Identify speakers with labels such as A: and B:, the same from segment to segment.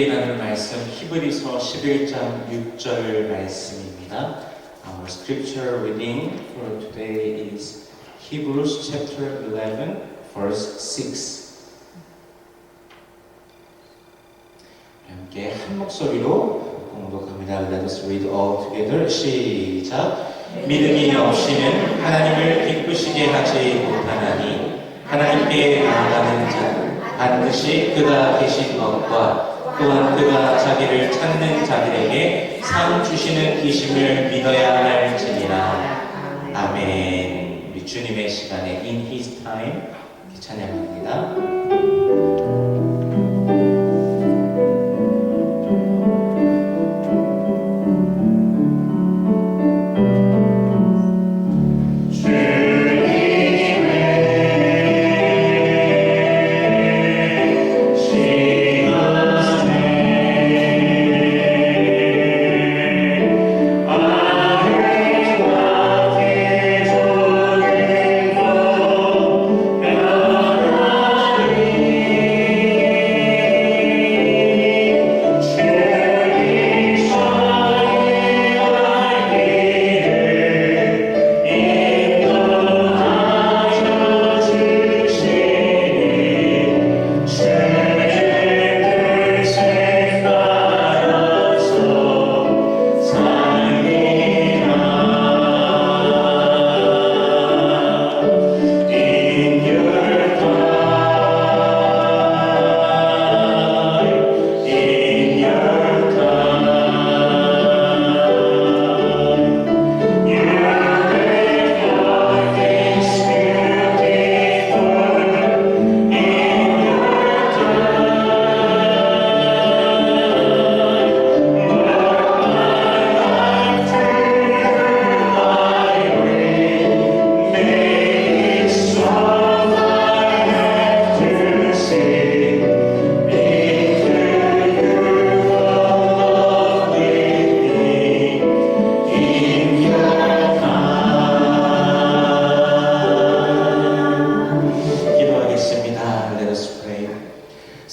A: 라는 말씀 히브리서 11장 6절 말씀입니다. Our scripture reading for today is Hebrews chapter 11 verse 6. 함께 한 목소리로 공독합니다. Let us read all together. 시작. 믿음이 없이는 하나님을 기쁘시게 하지 못하나니 하나님께 나아가는 자는 반드시 그가 계신 것과 또한 그가 자기를 찾는 자들에게 상 주시는 기심을 믿어야 할지니라. 아멘. 우리 주님의 시간에 In His Time 찬양합니다.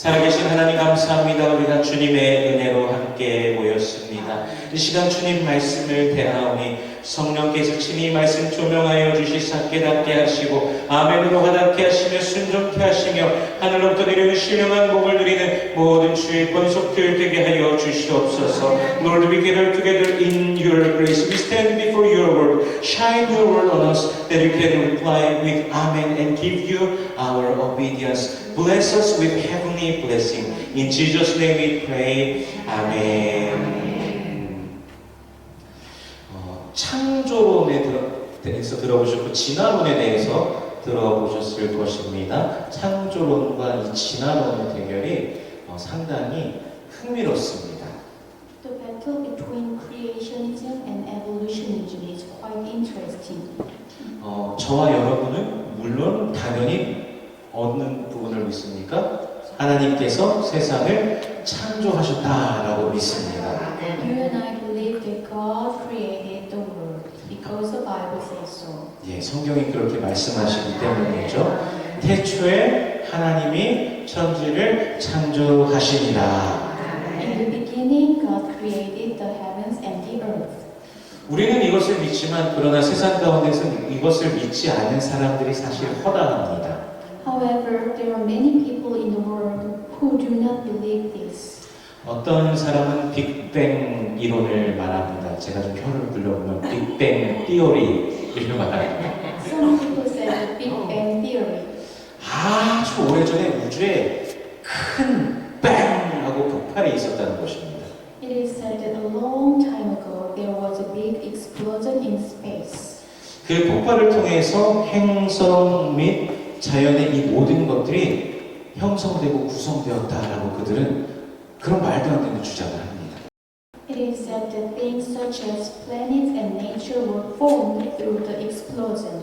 A: 살아계신 하나님 감사합니다. 우리가 주님의 은혜로 함께 모였습니다. 이 시간 주님 말씀을 대하오니 성령께서 친히 말씀 조명하여 주시사 깨닫게 하시고 아멘으로 와닿게 하시며 순종케 하시며 하늘로부터 내려오는 신령한 복을 누리는 모든 주의 권속들 되게 하여 주시옵소서. Lord, we gather together in your grace. We stand before your word. Shine your word on us that we can reply with amen and give you our obedience. Bless us with heavenly blessing. In Jesus' name we pray. Amen. 창조론에 대해서 들어보셨고 진화론에 대해서 들어보셨을 것입니다. 창조론과 이 진화론의 대결이 상당히 흥미롭습니다.
B: The battle between creationism and evolutionism is quite interesting.
A: 저와 여러분은 물론 당연히 어느 부분을 믿습니까? 하나님께서 세상을 창조하셨다라고 믿습니다.
B: You and I believe that God created the world because the Bible says so.
A: 예, 성경이 그렇게 말씀하시기 때문이죠. 태초에 하나님이 천지를 창조하시니라.
B: In the beginning, God created the heavens and the earth.
A: 우리는 이것을 믿지만 그러나 세상 가운데서 이것을 믿지 않는 사람들이 사실 허다합니다.
B: However, there are many people in the world who do not believe this.
A: 어떤 사람은 빅뱅 이론을 말합니다. 제가 좀 혀를 불려보면 빅뱅 티오리를 말합니다.
B: Some people say the Big Bang Theory.
A: 아주 오래전에 우주에 큰 뱅하고 폭발이 있었다는 것입니다.
B: It is said that a long time ago there was a big explosion in space.
A: 그 폭발을 통해서 행성 및 자연의 이 모든 것들이 형성되고 구성되었다라고 그들은 그런 말도 안 되는 주장을 합니다.
B: It is said that things such as planets and nature were formed through the explosion.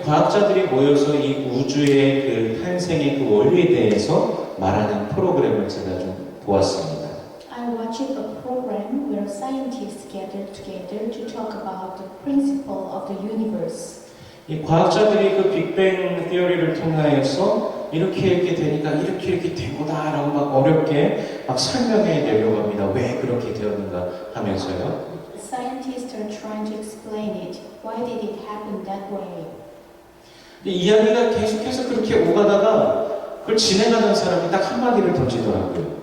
A: 과학자들이 모여서 이 우주의 그 탄생의 그 원리에 대해서 말하는 프로그램을 제가 좀 보았습니다.
B: I watched a program where scientists gathered together to talk about the principle of the universe.
A: 이 과학자들이 그 빅뱅 티어리를 통하여서 이렇게 되니까 이렇게 된 거다라고 막 어렵게 막 설명해 내려고 합니다. 왜 그렇게 되었는가 하면서요.
B: Scientists are trying to explain it. Why did it happen that way?
A: 이 이야기가 계속해서 그렇게 오가다가 그걸 진행하는 사람이 딱 한마디를 던지더라고요.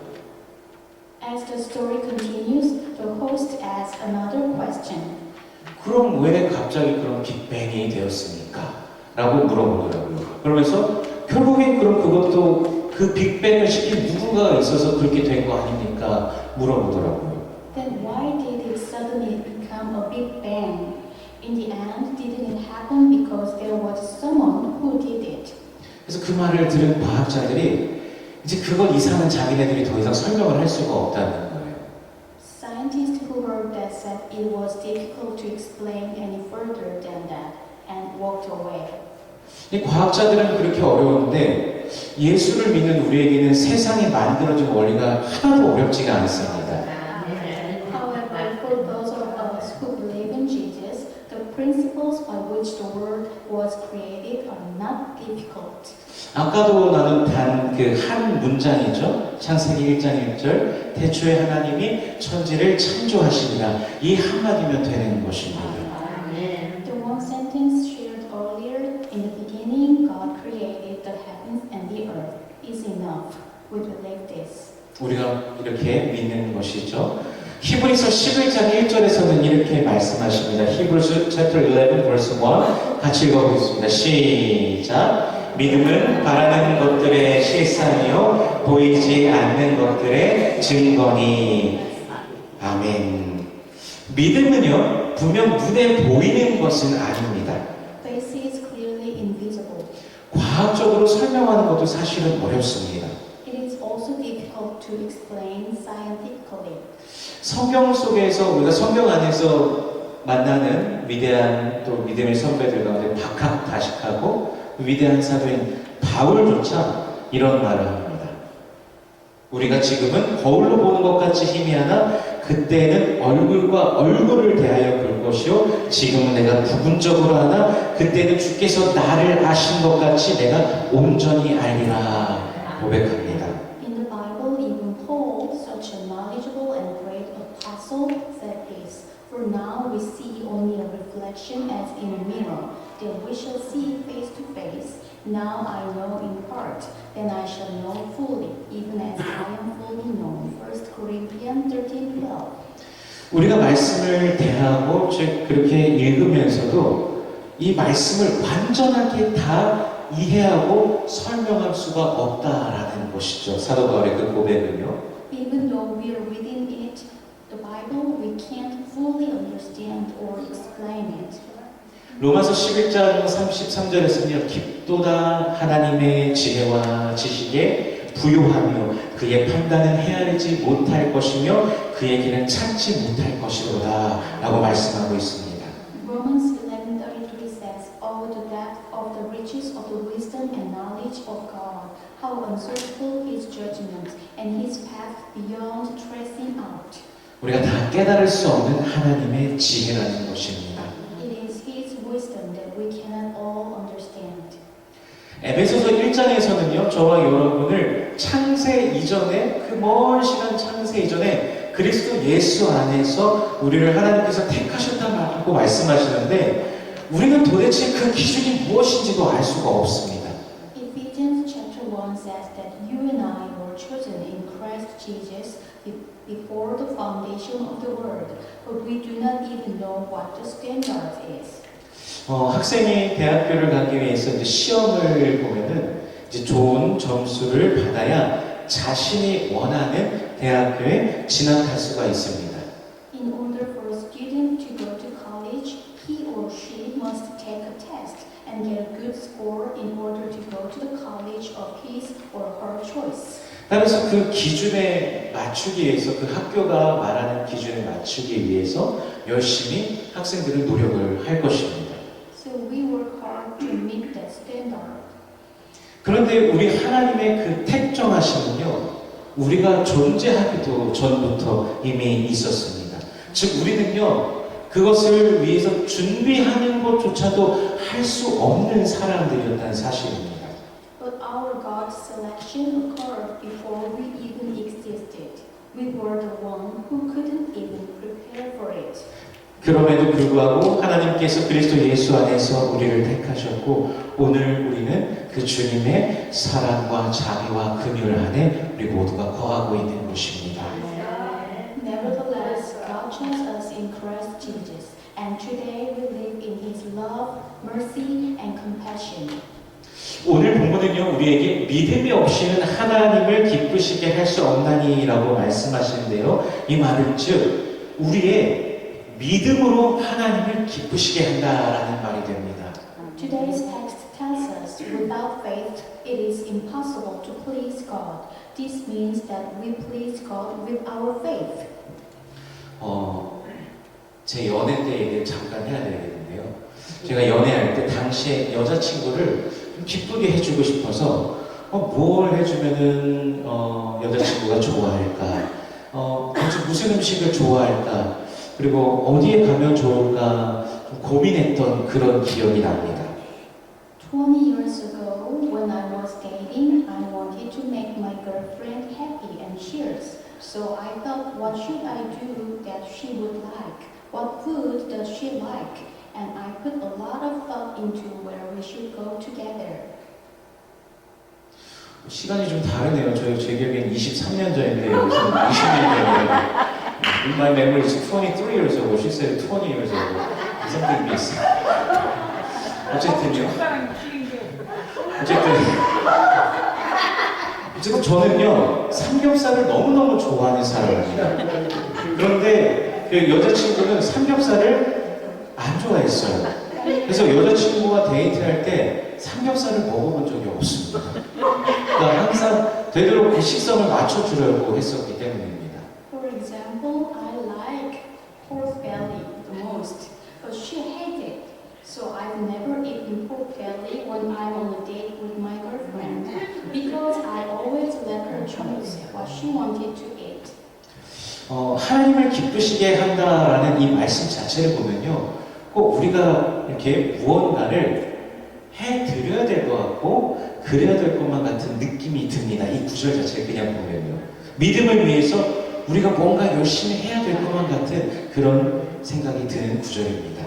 B: As the story continues, the host asks another question.
A: 그럼 왜 갑자기 그런 빅뱅이 되었습니까? 라고 물어보더라고요. 그러면서 결국엔 그럼 그것도 그 빅뱅을 시킨 누군가가 있어서 그렇게 된 거 아닙니까? 물어보더라고요.
B: Then why did it suddenly become a big bang? In the end, didn't it happen because there was someone who did it?
A: 그래서 그 말을 들은 과학자들이 이제 그것 이상은 자기네들이 더 이상 설명을 할 수가 없다는 거예요.
B: Scientists who heard that said it was difficult to explain any further than that and walked away.
A: 이 과학자들은 그렇게 어려운데 예수를 믿는 우리에게는 세상이 만들어진 원리가 하나도 어렵지가 않습니다.
B: However, for those of us who believe in Jesus, the principles by which the world was created are not difficult.
A: 아까도 나눈 단 그 한 문장이죠. 창세기 1장 1절 태초에 하나님이 천지를 창조하시니라 이 한마디면 되는 것입니다.
B: The one sentence shared earlier, in the beginning God created the heavens and the earth, is enough. We believe this.
A: 우리가 이렇게 믿는 것이죠. 히브리서 11장 1절에서는 이렇게 말씀하십니다. Hebrews chapter 11 verse 1 같이 읽어보겠습니다. 시작. 믿음은 바라는 것들의 실상이요 보이지 않는 것들의 증거니. 아멘. 믿음은요 분명 눈에 보이는 것은 아닙니다.
B: Faith is clearly invisible.
A: 과학적으로 설명하는 것도 사실은 어렵습니다.
B: It is also difficult to explain scientifically.
A: 성경 속에서 우리가 성경 안에서 만나는 위대한 또 믿음의 선배들 가운데 박학다식하고 위대한 사도인 바울조차 이런 말을 합니다. 우리가 지금은 거울로 보는 것 같이 희미하나 그때는 얼굴과 얼굴을 대하여 볼 것이요 지금은 내가 부분적으로 하나 그때는 주께서 나를 아신 것 같이 내가 온전히 알리라 고백합니다.
B: In the Bible, even Paul, such a knowledgeable and great apostle, said this, For now we see only a reflection as in a mirror, then we shall see face to face. Now I know in part, then I shall know fully, even as I am fully known. 1 Corinthians 13:12.
A: 우리가 말씀을 대하고 즉 그렇게 읽으면서도 이 말씀을 완전하게 다 이해하고 설명할 수가 없다라는 것이죠. 사도 바울의 그 고백은요.
B: Even though we are reading it, the Bible, we can't fully understand or explain it.
A: 로마서 11장 33절에서는요. 깊도다 하나님의 지혜와 지식에 부요하며 그의 판단은 헤아리지 못할 것이며 그의 길은 찾지 못할 것이로다 라고 말씀하고 있습니다.
B: Romans 11:33 says, "Oh, the depth of the riches of the wisdom and knowledge of God! How unsearchable His judgment, and His path beyond tracing out."
A: 우리가 다 깨달을 수 없는 하나님의 지혜라는 것입니다.
B: It is His wisdom that we cannot all understand.
A: 에베소서 1장에서는요, 저와 여러분을 창세 이전에, 그 먼 시간 창세 이전에 그리스도 예수 안에서 우리를 하나님께서 택하셨다고 말씀하시는데, 우리는 도대체 그 기준이 무엇인지도 알 수가 없습니다.
B: Ephesians chapter 1 says that you and I were chosen in Christ Jesus before the foundation of the world, but we do not even know what the standard is.
A: 학생이 대학교를 가기 위해서 이제 시험을 보면은 이제 좋은 점수를 받아야 자신이 원하는 대학교에 진학할 수가 있습니다.
B: In order for a student to go to college, he or she must take a test and get a good score in order to go to the college of his or her choice.
A: 따라서 그 기준에 맞추기 위해서 그 학교가 말하는 기준에 맞추기 위해서 열심히 학생들은 노력을 할 것입니다.
B: So we work hard to meet that standard.
A: 그런데 우리 하나님의 그 택정하심은요, 우리가 존재하기도 전부터 이미 있었습니다. 즉 우리는요, 그것을 위해서 준비하는 것조차도 할 수 없는 사람들이었다는 사실입니다.
B: But our God's selection occurred before we even existed.
A: 그럼에도 불구하고 하나님께서 그리스도 예수 안에서 우리를 택하셨고 오늘 우리는 그 주님의 사랑과 자비와 긍휼 안에 우리 모두가 거하고 있는 것입니다.
B: Nevertheless, God chose us in Christ Jesus, and today we live in His love, mercy, and compassion.
A: 오늘 본문은요 우리에게 믿음이 없이는 하나님을 기쁘시게 할 수 없나니라고 말씀하시는데요. 이 말은 즉 우리의 믿음으로 하나님을 기쁘시게 한다라는 말이 됩니다.
B: Today's text tells us, without faith, it is impossible to please God. This means that we please God with our faith.
A: 제 연애 때 얘기를 잠깐 해야 되겠는데요. 제가 연애할 때 당시에 여자친구를 좀 기쁘게 해주고 싶어서 뭘 해주면은 여자친구가 좋아할까? 무슨 음식을 좋아할까? 그리고 어디에 가면 좋을까? 좀 고민했던 그런 기억이 납니다.
B: 20 years ago, when I was dating, I wanted to make my girlfriend happy and cheers. So I thought, what should I do that she would like? What food does she like? And I put a lot of thought into where we should go together.
A: 시간이 좀 다르네요. 제 기억엔 23년 전인데 여기서는 20년 전이에요. In my memory, it's 23 years ago. She said 20 years ago. Something missing. 어쨌든 저는요 삼겹살을 너무너무 좋아하는 사람입니다. 그런데 그 여자친구는 삼겹살을 안 좋아했어요. 그래서 여자친구와 데이트할 때 삼겹살을 먹어본 적이 없습니다. 그러니까 항상 되도록 그 식성을 맞춰주려고 했었기 때문입니다.
B: For example, I like pork belly the most, but she hates it. So I've never eaten pork belly when I'm on a date with my girlfriend because I always let her choose what she wanted to eat.
A: 하나님을 기쁘시게 한다라는 이 말씀 자체를 보면요, 꼭 우리가 이렇게 무언가를 해드려야 될 것 같고 그래야 될 것만 같은 느낌이 듭니다. 이 구절 자체를 그냥 보면요, 믿음을 위해서 우리가 뭔가 열심히 해야 될 것만 같은 그런 생각이 드는 구절입니다.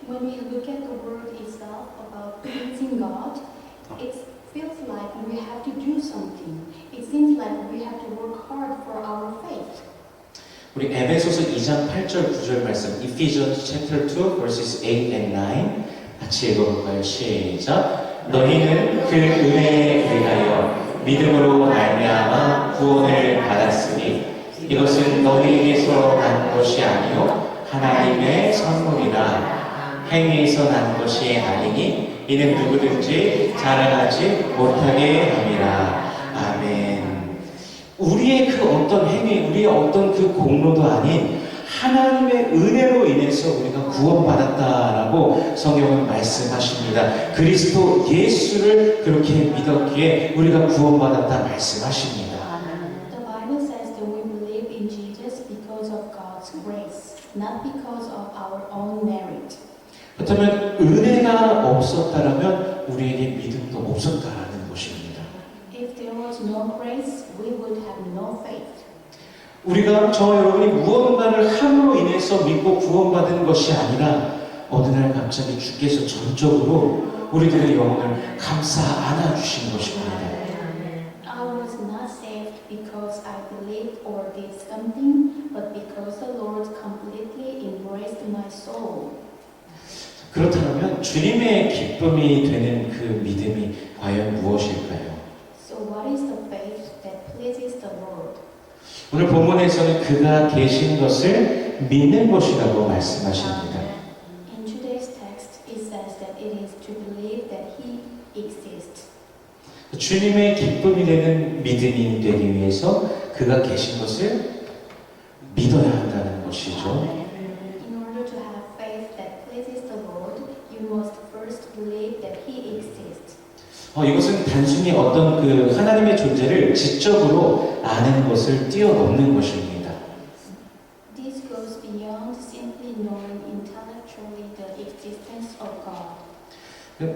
B: When we look at the word itself about pleasing God, it feels like we have to do something. It seems like we have to work hard for our faith.
A: 우리 에베소서 2장 8절 9절 말씀, Ephesians chapter 2 verses 8 and 9 같이 읽어볼까요? 시작. 너희는 그 은혜에 의하여 믿음으로 말미암아 구원을 받았으니 이것은 너희에게서 난 것이 아니요 하나님의 선물이라. 행위에서 난 것이 아니니 이는 누구든지 자랑하지 못하게 함이라. 아멘. 우리의 그 어떤 행위, 우리의 어떤 그 공로도 아닌 하나님의 은혜로 인해서 우리가 구원받았다라고 성경은 말씀하십니다. 그리스도 예수를 그렇게 믿었기에 우리가 구원받았다 말씀하십니다.
B: The Bible says that we believe in Jesus because of God's grace, not because of our own merit.
A: 그렇다면 은혜가 없었다라면 우리에게 믿음도 없었다라는 것입니다.
B: If there was no grace, we would have no faith.
A: 우리가 저와 여러분이 무언가를 함으로 인해서 믿고 구원받은 것이 아니라 어느 날 갑자기 주께서 전적으로 우리들의 영혼을 감싸 안아주신 것입니다.
B: I was not saved because I believed or did something, but because the Lord completely embraced my soul.
A: 그렇다면 주님의 기쁨이 되는 그 믿음이 과연 무엇일까요?
B: So what is the faith that pleases the Lord?
A: 오늘 본문에서는 그가 계신 것을 믿는 것이라고 말씀하십니다.
B: In today's text, it says that it is to believe that He exists.
A: 주님의 기쁨이 되는 믿음이 되기 위해서 그가 계신 것을 믿어야 한다는 것이죠.
B: In order to have faith that pleases the Lord, you must first believe that He exists.
A: 이것은 단순히 어떤 그 하나님의 존재를 지적으로 아는 것을 뛰어넘는 것입니다.
B: This goes beyond simply knowing intellectually the existence of God.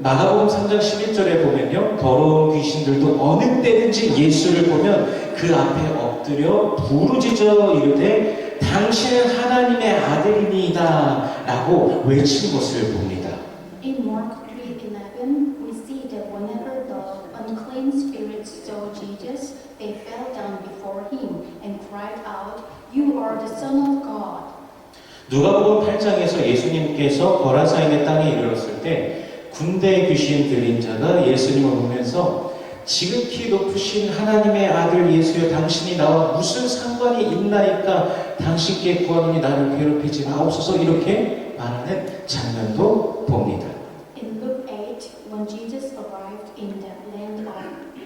A: 마가복음 3장 11절에 보면요, 더러운 귀신들도 어느 때든지 예수를 보면 그 앞에 엎드려 부르짖어 이르되 당신은 하나님의 아들입니다 라고 외친 것을 봅니다.
B: In Mark 3:11, we see that whenever the unclean spirits saw Jesus, they fell down before him and cried out, "You are the Son of God."
A: 누가복음 8장에서 예수님께서 거라사인의 땅에 이르렀을 때 군대 귀신 들린 자가 예수님을 보면서 지극히 높으신 하나님의 아들 예수여 당신이 나와 무슨 상관이 있나이까 당신께 구하노니 나를 괴롭히지 마옵소서 이렇게 말하는 장면도 봅니다.
B: In Luke 8, when Jesus arrived in the land of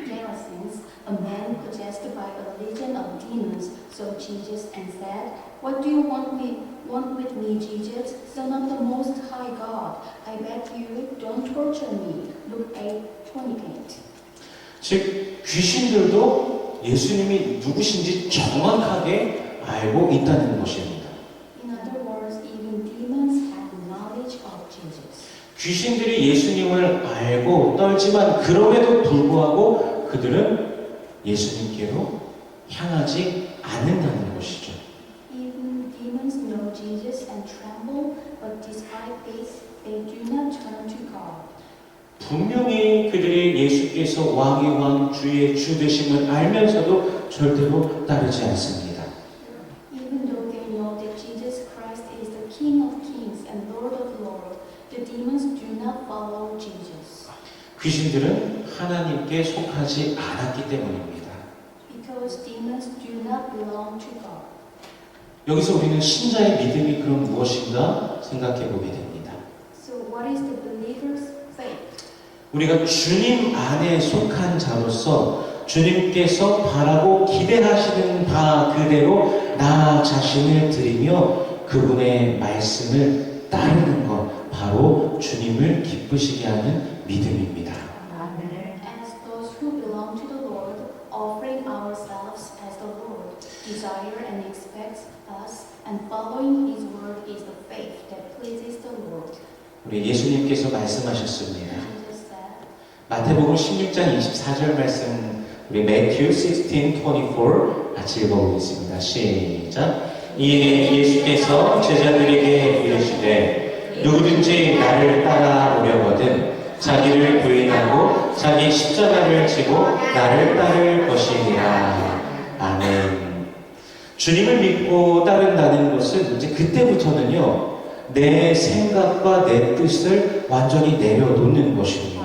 B: Gerasenes, a man possessed by a legion of demons saw Jesus and said, "What do you want with me, Jesus, Son of the Most High God? I beg you, don't torture me." Luke 8:28.
A: 즉 귀신들도 예수님이 누구신지 정확하게 알고 있다는 것입니다.
B: In other words, even demons have knowledge of Jesus.
A: 귀신들이 예수님을 알고 떨지만 그럼에도 불구하고 그들은 예수님께로 향하지 않는다는 것이죠.
B: Even demons know Jesus and tremble, but despite this, they do not turn to God.
A: 분명히 그들이 예수께서 왕의 왕 주의 주 되심을 알면서도 절대로 따르지 않습니다.
B: Even though they know that Jesus Christ is the King of Kings and Lord of Lords, the demons do not follow Jesus.
A: 귀신들은 하나님께 속하지 않았기 때문입니다.
B: Because demons do not belong to God.
A: 여기서 우리는 신자의 믿음이 그럼 무엇인가 생각해 보게 됩니다.
B: So what is the believer's faith?
A: 우리가 주님 안에 속한 자로서 주님께서 바라고 기대하시는 바 그대로 나 자신을 드리며 그분의 말씀을 따르는 것 바로 주님을 기쁘시게 하는 믿음입니다.
B: As those who belong to the Lord, offering ourselves as the Lord desire and expects us, and following His word is the faith that pleases the Lord.
A: 우리 예수님께서 말씀하셨습니다.
B: Jesus said,
A: 마태복음 16장 24절 말씀 우리 Matthew 16:24 같이 읽어보겠습니다. 시작. 이에 예수께서 제자들에게 이르시되 누구든지 나를 따라오려거든 자기를 부인하고 자기 십자가를 지고 나를 따를 것이니라. 아멘. 주님을 믿고 따른다는 것은 이제 그때부터는요 내 생각과 내 뜻을 완전히 내려놓는 것입니다.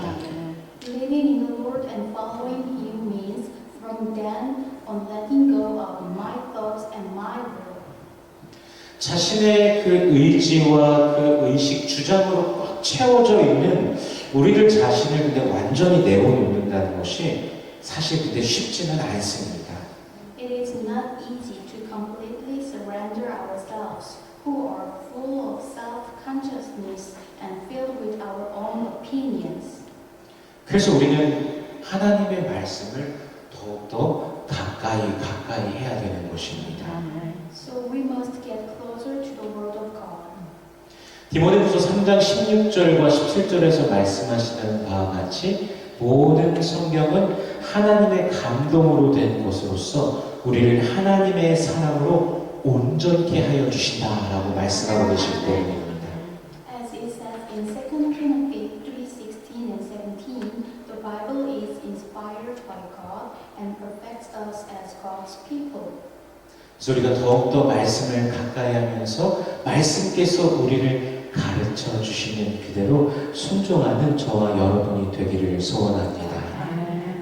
B: Believing in the Lord and following Him means from then on letting go of my thoughts and my will.
A: 자신의 그 의지와 그 의식 주장으로 꽉 채워져 있는 우리들 자신을 근데 완전히 내어놓는다는 것이 사실 근데 쉽지는 않습니다.
B: It is not easy to completely surrender ourselves, who are full of self-consciousness and filled with our own opinions.
A: 그래서 우리는 하나님의 말씀을 더욱더 가까이 해야 되는 것입니다.
B: So we must get closer to the Word of God.
A: 디모데후서 3장 16절과 17절에서 말씀하시는 바와 같이 모든 성경은 하나님의 감동으로 된 것으로서 우리를 하나님의 사랑으로 온전케 하여 주신다라고 말씀하고 계실 때입니다.
B: As it says in 2 Timothy 3:16 and 17, the Bible is inspired by God and perfects us as God's people.
A: 그래서 우리가 더욱더 말씀을 가까이 하면서 말씀께서 우리를 가르쳐 주시는 그대로 순종하는 저와 여러분이 되기를 소원합니다.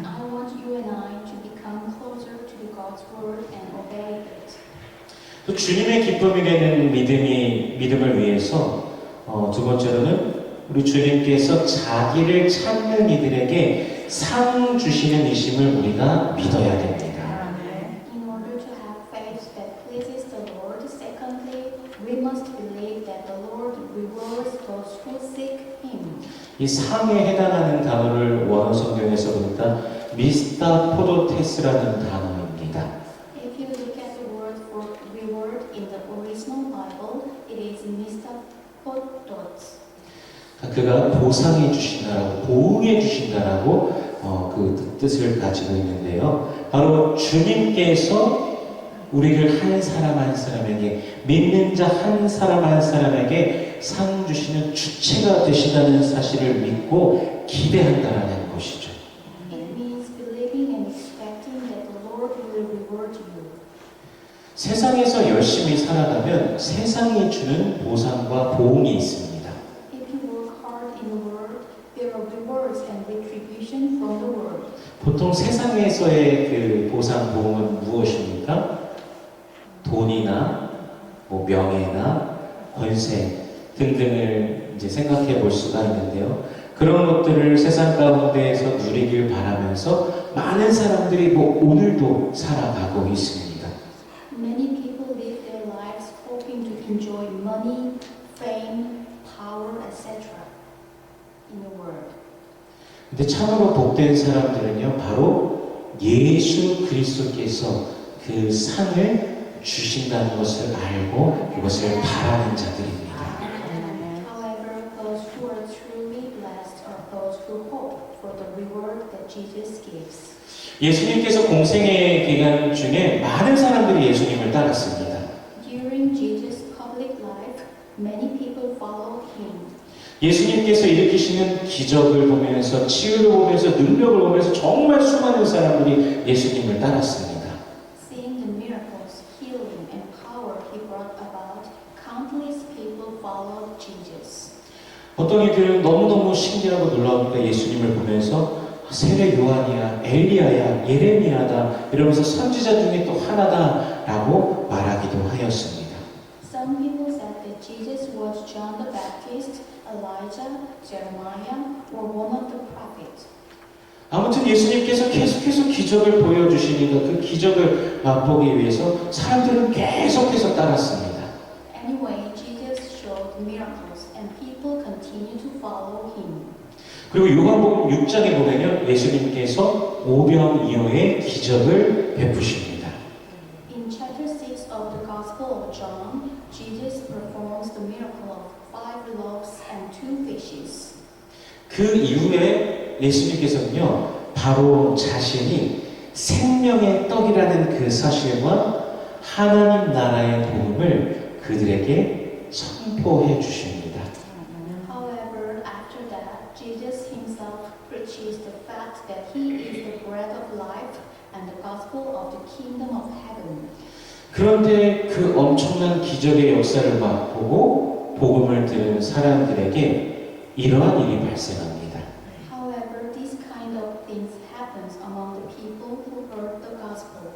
B: I want you and I to become closer to God's Word and obey it.
A: 또 주님의 기쁨이 되는 믿음을 위해서 두 번째로는 우리 주님께서 자기를 찾는 이들에게 상 주시는 이심을 우리가 믿어야 됩니다.
B: In order to have faith that pleases the Lord, secondly, we must believe that the Lord rewards those who seek Him.
A: 이 상에 해당하는 단어를 원어 성경에서 보니까 미스타포도테스라는 단어입니다.
B: If you look at the word for reward in the original Bible, it is mistapodos.
A: 그가 보상해 주신다라고 보응해 주신다라고 그 뜻을 가지고 있는데요. 바로 주님께서 우리를 한 사람 한 사람에게, 믿는 자 한 사람 한 사람에게 상 주시는 주체가 되시다는 사실을 믿고 기대한다라는 것이죠.
B: It means believing and expecting that the Lord will reward you.
A: 세상에서 열심히 살아가면 세상이 주는 보상과 보응이 있습니다.
B: If you work hard in the world, there are rewards and retribution from the world.
A: 보통 세상에서의 그 보상, 보응은 무엇입니까? 돈이나 뭐 명예나 권세 등등을 이제 생각해 볼 수가 있는데요. 그런 것들을 세상 가운데에서 누리길 바라면서 많은 사람들이 뭐 오늘도 살아가고 있습니다.
B: Many people live their lives hoping to enjoy money, fame, power, etc. in the world.
A: 근데 참으로 복된 사람들은요, 바로 예수 그리스도께서 그 상을 주신다는 것을 알고 그것을 바라는 자들입니다.
B: However, those who are truly blessed are those who hope for the reward that Jesus gives.
A: 예수님께서 공생의 기간 중에 많은 사람들이 예수님을 따랐습니다.
B: During Jesus' public life, many people followed him.
A: 예수님께서 일으키시는 기적을 보면서, 치유를 보면서, 능력을 보면서 정말 수많은 사람들이 예수님을 따랐습니다.
B: Seeing the miracles, healing, and power he brought about, countless people followed Jesus.
A: 어떤 이들은 너무너무 신기하고 놀라우니까 예수님을 보면서 세례 요한이야, 엘리야야, 예레미야다 이러면서 선지자 중에 또 하나다라고 말하기도 하였습니다.
B: Some people said that Jesus was John the Baptist, Elijah, Jeremiah, or one of the prophets.
A: 아무튼 예수님께서 계속해서 기적을 보여주시니까 그 기적을 맛보기 위해서 사람들은 계속해서 따랐습니다.
B: Anyway, Jesus showed miracles and people continue to follow him.
A: 그리고 요한복음 6장에 보면요, 예수님께서 오병이어의 기적을 베푸십니다.
B: In chapter 6 of the Gospel of John, Jesus performs the miracle of 5 loaves and 2 fishes.
A: 그 이후에 예수님께서는요, 바로 자신이 생명의 떡이라는 그 사실과 하나님 나라의 복음을 그들에게 선포해 주십니다.
B: However, after that, Jesus himself preaches the fact that he is the bread of life and the gospel of the kingdom of heaven.
A: 그런데 그 엄청난 기적의 역사를 맛보고 복음을 들은 사람들에게 이러한 일이 발생합니다.
B: However, this kind of things happens among the people who heard the gospel.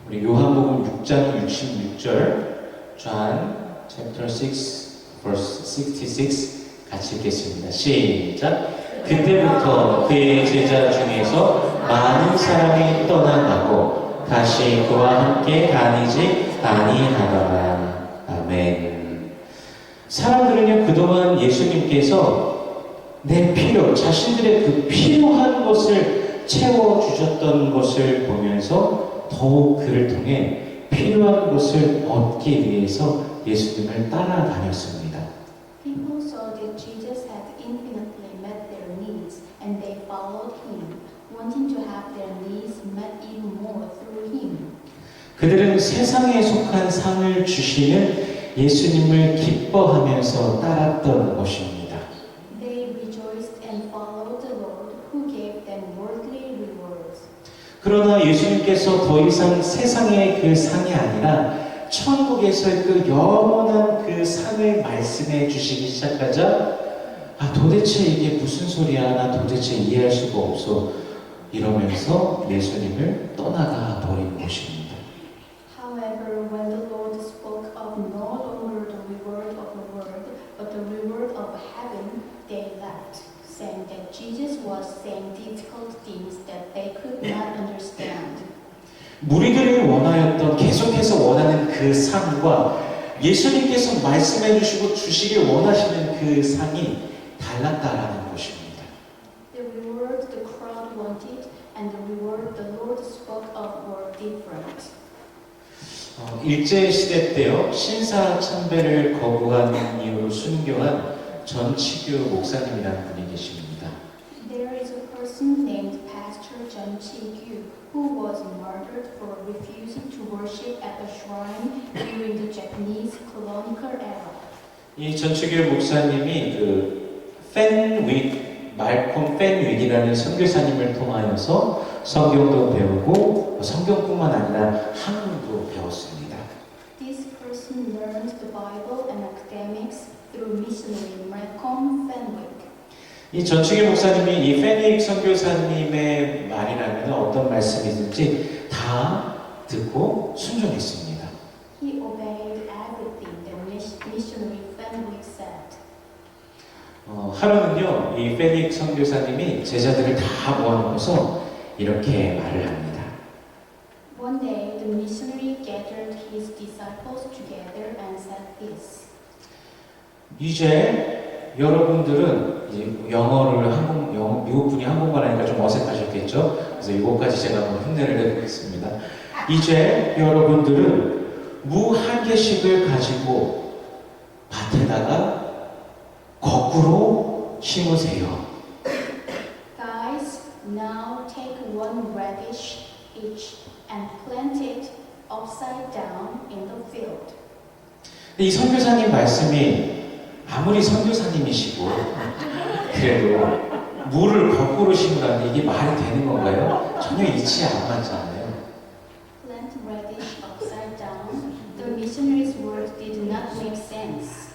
A: 우리 요한복음 6장 66절, John chapter 6 verse 66 같이 읽겠습니다. 시작. 그때부터 그의 제자 중에서 많은 사람이 떠나가고 다시 그와 함께 다니지 아니하더라. 아멘. 사람들은요, 그동안 예수님께서 내 필요, 자신들의 그 필요한 것을 채워주셨던 것을 보면서 더욱 그를 통해 필요한 것을 얻기 위해서 예수님을 따라다녔습니다.
B: People saw that Jesus had infinitely met their needs and they followed him, wanting to have their needs met even more through him.
A: 그들은 세상에 속한 상을 주시는 예수님을 기뻐하면서 따랐던 것입니다.
B: They rejoiced and followed the Lord who gave them worldly rewards.
A: 그러나 예수님께서 더 이상 세상의 그 상이 아니라 천국에서의 그 영원한 그 상을 말씀해 주시기 시작하자, 도대체 이게 무슨 소리야, 나 도대체 이해할 수가 없어 이러면서 예수님을 떠나가 버린 것입니다.
B: However, when the Lord spoke of no longer the reward of the world, but the reward of heaven, they left, saying that Jesus was saying difficult things that they could not understand.
A: 무리들이 원하였던, 계속해서 원하는 그 상과 예수님께서 말씀해 주시고 주시길 원하시는 그 상이 달랐다라는 것입니다.
B: The reward the crowd wanted and the reward the Lord spoke of were different.
A: 일제 시대 때요, 신사 참배를 거부한 이유로 순교한 전치규 목사님이라는 분이 계십니다.
B: There is a person named Pastor John Chi-gyu who was murdered for refusing to worship at the shrine during the Japanese colonial era.
A: 이 전치규 목사님이 말콤 펜윅이라는 선교사님을 통하여서 성경도 배우고 성경뿐만 아니라 한국도 배웠습니다.
B: This person learned the Bible and academics through missionary Malcolm Fenwick.
A: 이 전치규 목사님이 이 펜윅 선교사님의 말이라면 어떤 말씀이든지 다 듣고 순종했습니다.
B: He obeyed everything that missionary Fenwick said.
A: 하루는요, 이 펜윅 선교사님이 제자들을 다 모아놓고서 이렇게 말을 합니다.
B: One day, the missionary gathered his disciples together and said this.
A: 이제 여러분들은 이제 미국 분이 한국말 하니까 좀 어색하셨겠죠? 그래서 이것까지 제가 한번 흉내를 내보겠습니다. 이제 여러분들은 무 한 개씩을 가지고 밭에다가 거꾸로 심으세요.
B: Guys, now take one radish each and plant it upside down in the field.
A: 이 선교사님 말씀이 아무리 선교사님이시고 그래도 무를 거꾸로 심으라는데 이게 말이 되는 건가요? 전혀 이치에 안 맞잖아요.
B: Plant radish upside down. The missionary's words did not make sense.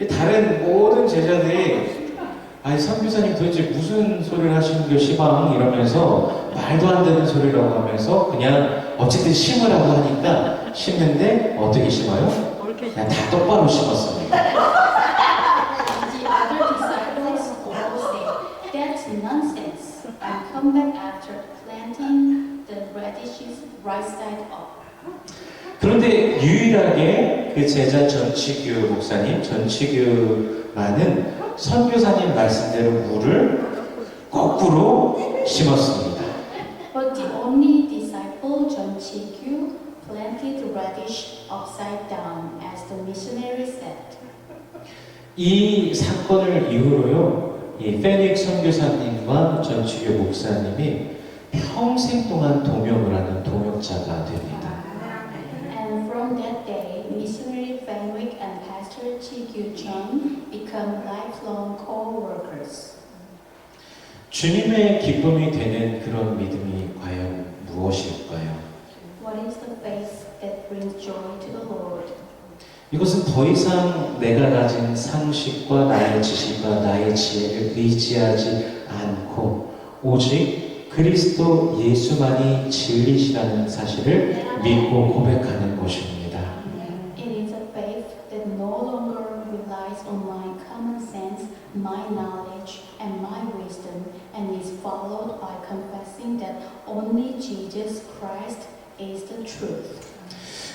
A: 다른 모든 제자들이 아니 선교사님 도대체 무슨 소리를 하시는 게 시방 이러면서 말도 안 되는 소리라고 하면서 그냥 어쨌든 심으라고 하니까 심는데 어떻게 심어요? 그냥 다 똑바로 심었습니다.
B: The other disciples all said, "That's nonsense," and come back after planting the radishes right side up.
A: 그런데 유일하게 그 제자 전치규 목사님, 전치규만은 선교사님 말씀대로 무를 거꾸로 심었습니다.
B: But the only disciple, John Chi-kyu, planted the radish upside down, as the missionary said.
A: 이 사건을 이후로요, 이 페닉 선교사님과 전치규 목사님이 평생 동안 동역을 하는 동역자가 됩니다.
B: And from that day, missionary Fenwick and Pastor Chi-kyu Chung become lifelong co-workers.
A: 주님의 기쁨이 되는 그런 믿음이 과연 무엇일까요?
B: What is the faith that brings joy to the Lord?
A: 이것은 더 이상 내가 가진 상식과 나의 지식과 나의 지혜를 의지하지 않고 오직 그리스도 예수만이 진리시라는 사실을 믿고 고백하는 것입니다.
B: It is a faith that no longer relies on my common sense, my knowledge, and my wisdom, and is followed by confessing that only Jesus Christ is the truth.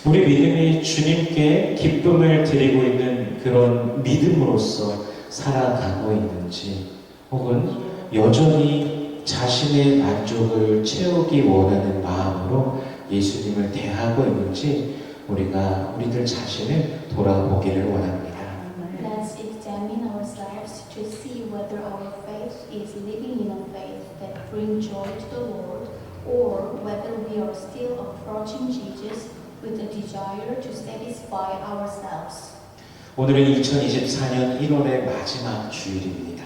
A: 우리 믿음이 주님께 기쁨을 드리고 있는 그런 믿음으로서 살아가고 있는지 혹은 여전히 자신의 만족을 채우기 원하는 마음으로 예수님을 대하고 있는지 우리들 자신을 돌아보기를 원합니다.
B: Let's examine ourselves to see whether our faith is living in a faith that brings joy to the Lord, or whether we are still approaching Jesus with a desire to satisfy ourselves.
A: 오늘은 2024년 1월의 마지막 주일입니다.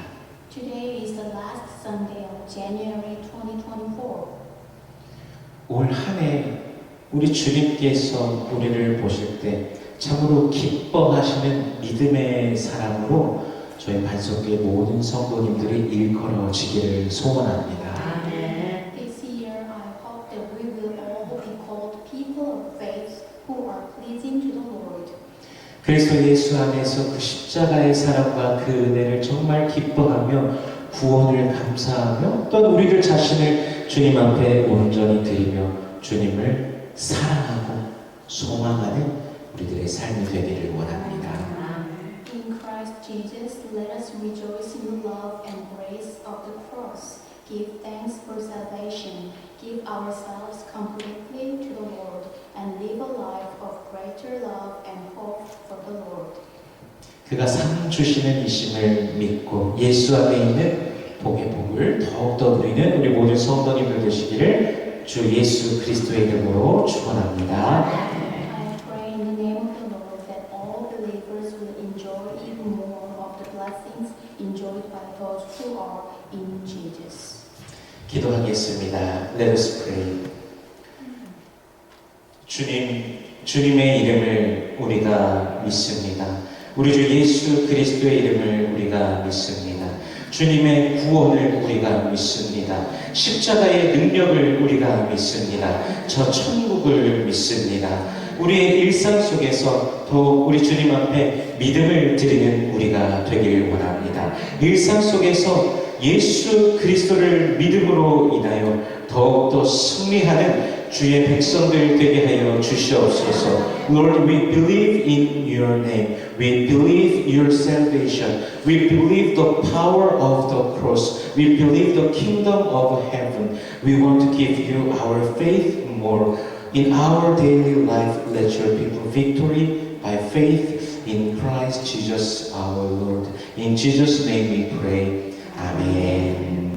B: Today is the last Sunday of January 2024.
A: 올 한 해 우리 주님께서 우리를 보실 때 참으로 기뻐하시는 믿음의 사람으로 저희 반석교회 모든 성도님들이 일컬어지기를 소원합니다.
B: This year, I hope that we will all be called people of faith who are pleasing to the Lord.
A: 그리스도 예수 안에서 그 십자가의 사랑과 그 은혜를 정말 기뻐하며 구원을 감사하며 또 우리들 자신을 주님 앞에 온전히 드리며 주님을 사랑하고 소망하는 우리들의 삶이 되기를 원합니다.
B: In Christ Jesus, let us rejoice in the love and grace of the cross. Give thanks for salvation. Give ourselves completely to the Lord and live a life of greater love and hope for the Lord.
A: 그가 상 주시는 이심을 믿고 예수 안에 있는 복의 복을 더욱더 누리는 우리 모든 성도님들 되시기를 주 예수 그리스도의 이름으로 축원합니다.
B: in Jesus.
A: 기도하겠습니다. Let us pray. 주님의 이름을 우리가 믿습니다. 우리 주 예수 그리스도의 이름을 우리가 믿습니다. 주님의 구원을 우리가 믿습니다. 십자가의 능력을 우리가 믿습니다. 저 천국을 믿습니다. 우리의 일상 속에서 더욱 우리 주님 앞에 믿음을 드리는 우리가 되길 원합니다. 일상 속에서 예수 그리스도를 믿음으로 인하여 더욱더 승리하는 주의 백성들 되게 하여 주시옵소서. Lord, we believe in your name. We believe your salvation. We believe the power of the cross. We believe the kingdom of heaven. We want to give you our faith more. In our daily life, let your people victory by faith in Christ Jesus our Lord. In Jesus' name we pray. Amen.